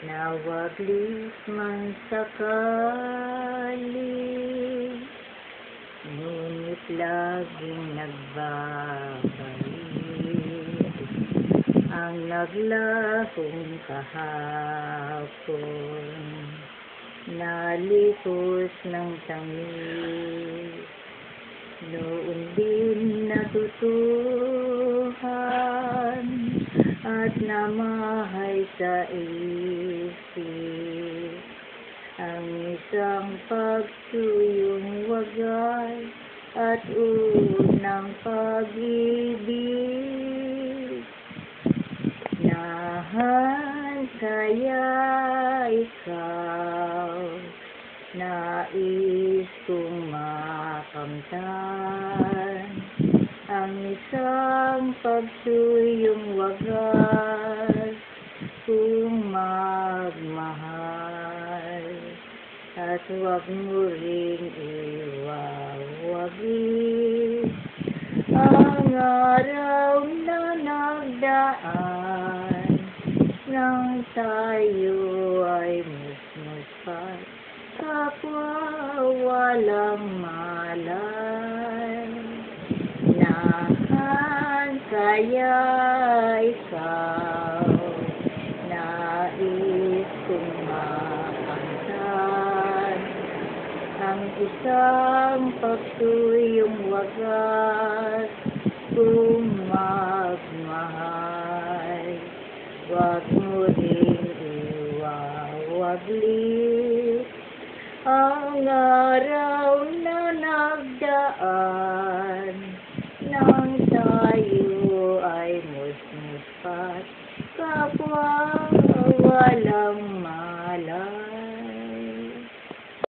na waglis man sakali, ngunit laging nagbabalik ang naglahong kahapon, nalipos ng tamis, noon din natutuhan at namahay sa isip ang isang pagsuyong wagas at unang pag-ibig. Nahan kaya ikaw, nais kong makamtan ang isang pagsuyong wagas kung magmahal, at huwag mo ring iwawagin ang araw na nagdaan nang tayo ay musmuspat, kapwa walang malay. Nahan kaya ikaw, nais kong makamtan ang isang pagsuyong wagas kung magmahal, huwag mo rin iwawaglit ang araw na nagdaan nang tayo ay musmuspat, kapwa walang malay.